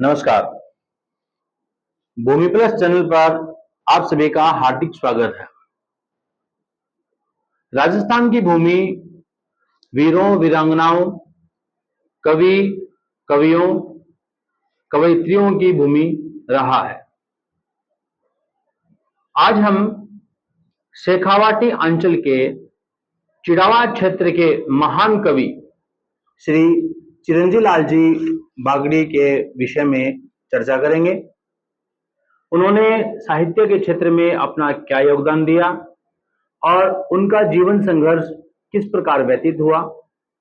नमस्कार। भूमि plus channel पर आप सभी का हार्दिक स्वागत है। राजस्थान की भूमि वीरों वीरांगनाओं, कवि कवियों, कवयित्रियों की भूमि रहा है। आज हम शेखावाटी अंचल के चिड़ावा क्षेत्र के महान कवि श्री चिरंजी लाल जी बागड़ी के विषय में चर्चा करेंगे। उन्होंने साहित्य के क्षेत्र में अपना क्या योगदान दिया और उनका जीवन संघर्ष किस प्रकार व्यतीत हुआ,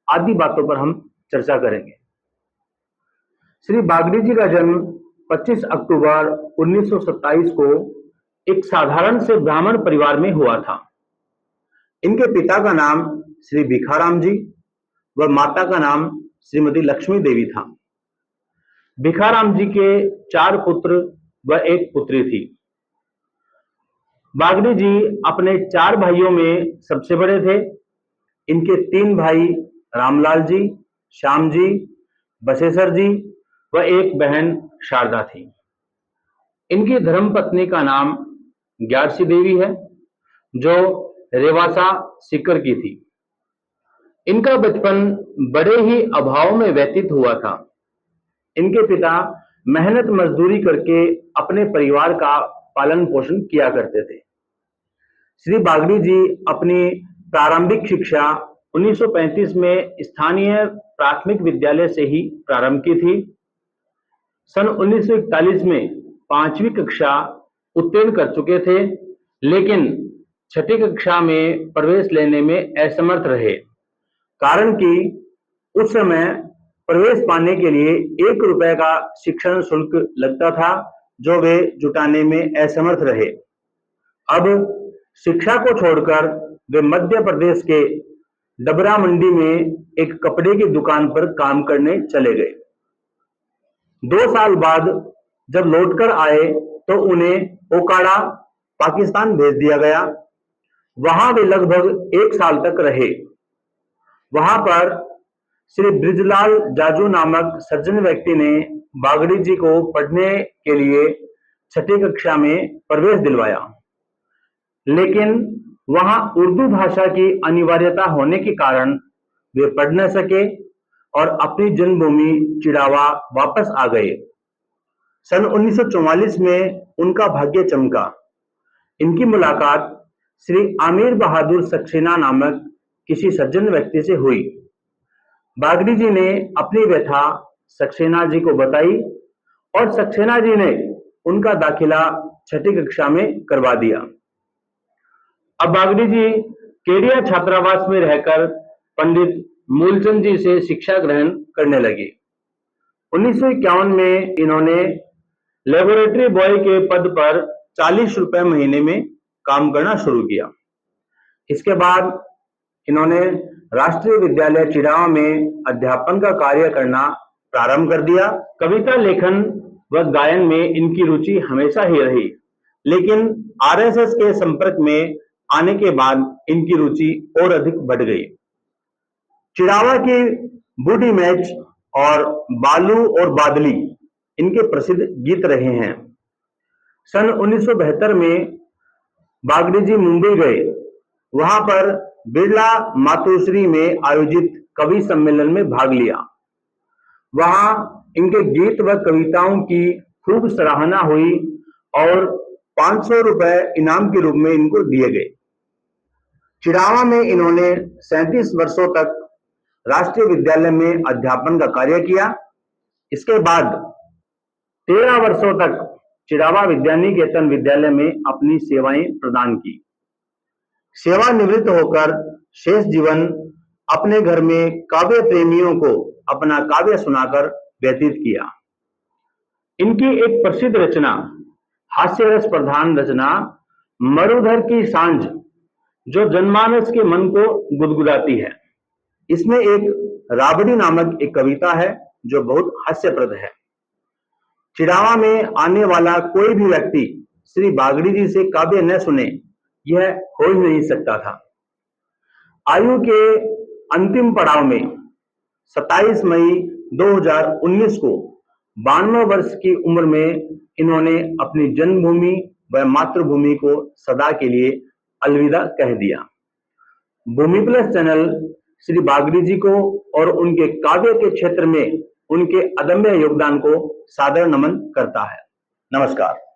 आदि बातों पर हम चर्चा करेंगे। श्री बागड़ी जी का जन्म 25 अक्टूबर 1927 को एक साधारण से ब्राह्मण परिवार में हुआ था। इनके पिता का नाम श्री भिखाराम जी व माता का नाम श्रीमती लक्ष्मी देवी था। भिखाराम जी के 4 पुत्र व 1 पुत्री थी। बागड़ी जी अपने 4 भाइयों में सबसे बड़े थे। इनके 3 भाई रामलाल जी, श्याम जी, बसेसर जी व 1 बहन शारदा थी। इनकी धर्मपत्नी का नाम ग्यारसी देवी है, जो रेवासा सीकर की थी। इनका बचपन बड़े ही अभाव में व्यतीत हुआ था। इनके पिता मेहनत मजदूरी करके अपने परिवार का पालन पोषण किया करते थे। श्री बागड़ी जी अपनी प्रारंभिक शिक्षा 1935 में स्थानीय प्राथमिक विद्यालय से ही प्रारंभ की थी। सन 1941 में 5वीं कक्षा उत्तीर्ण कर चुके थे, लेकिन 6ठी कक्षा में प्रवेश लेने में असमर्थ रहे, कारण कि उस समय प्रवेश पाने के लिए 1 रुपए का शिक्षण शुल्क लगता था, जो वे जुटाने में असमर्थ रहे। अब शिक्षा को छोड़कर वे मध्य प्रदेश के डबरा मंडी में एक कपड़े की दुकान पर काम करने चले गए। 2 साल बाद जब लौटकर आए तो उन्हें ओकाड़ा, पाकिस्तान भेज दिया गया। वहां वे लगभग 1 साल तक रहे। वहां पर श्री बृजलाल जाजू नामक सज्जन व्यक्ति ने बागड़ी जी को पढ़ने के लिए 6ठी कक्षा में प्रवेश दिलवाया, लेकिन वहां उर्दू भाषा की अनिवार्यता होने के कारण वे पढ़ न सके और अपनी जन्मभूमि चिड़ावा वापस आ गए। सन 1944 में उनका भाग्य चमका। इनकी मुलाकात श्री आमिर बहादुर सक्सेना नामक किसी सज्जन व्यक्ति से हुई। बागड़ी जी ने अपनी व्यथा सक्सेना जी को बताई और सक्सेना जी ने उनका दाखिला 6ठी कक्षा में करवा दिया। अब बागड़ी जी केडिया छात्रावास में रहकर पंडित मूलचंद जी से शिक्षा ग्रहण करने लगे। 1951 में इन्होंने लेबोरेटरी बॉय के पद पर 40 रुपए महीने में काम करना शुरू किया। इसके बाद इन्होंने राष्ट्रीय विद्यालय चिड़ावा में अध्यापन का कार्य करना प्रारंभ कर दिया। कविता लेखन व गायन में इनकी रुचि हमेशा ही रही, लेकिन आरएसएस के संपर्क में आने के बाद इनकी रुचि और अधिक बढ़ गई। चिड़ावा की बूढ़ी मैच और बालू और बादली इनके प्रसिद्ध गीत रहे हैं। सन 1972 में बागड़ी जी मुंबई गए। वहां पर बिरला मातोश्री में आयोजित कवि सम्मेलन में भाग लिया। वहां इनके गीत व कविताओं की खूब सराहना हुई और 500 रुपए इनाम के रूप में इनको दिए गए। चिड़ावा में इन्होंने 37 वर्षों तक राष्ट्रीय विद्यालय में अध्यापन का कार्य किया। इसके बाद 13 वर्षों तक चिड़ावा विद्यानिकेतन विद्यालय में अपनी सेवाएं प्रदान की। सेवानिवृत्त होकर शेष जीवन अपने घर में काव्य प्रेमियों को अपना काव्य सुनाकर व्यतीत किया। इनकी एक प्रसिद्ध रचना, हास्य रस प्रधान रचना मरुधर की सांझ, जो जनमानस के मन को गुदगुदाती है। इसमें एक राबड़ी नामक एक कविता है जो बहुत हास्यप्रद है। चिड़ावा में आने वाला कोई भी व्यक्ति श्री बागड़ी जी से काव्य न सुने, यह हो ही नहीं सकता था। आयु के अंतिम पड़ाव में 27 मई 2019 को 92 वर्ष की उम्र में इन्होंने अपनी जन्मभूमि व मातृभूमि को सदा के लिए अलविदा कह दिया। भूमि प्लस चैनल श्री बागड़ी जी को और उनके काव्य के क्षेत्र में उनके अदम्य योगदान को सादर नमन करता है। नमस्कार।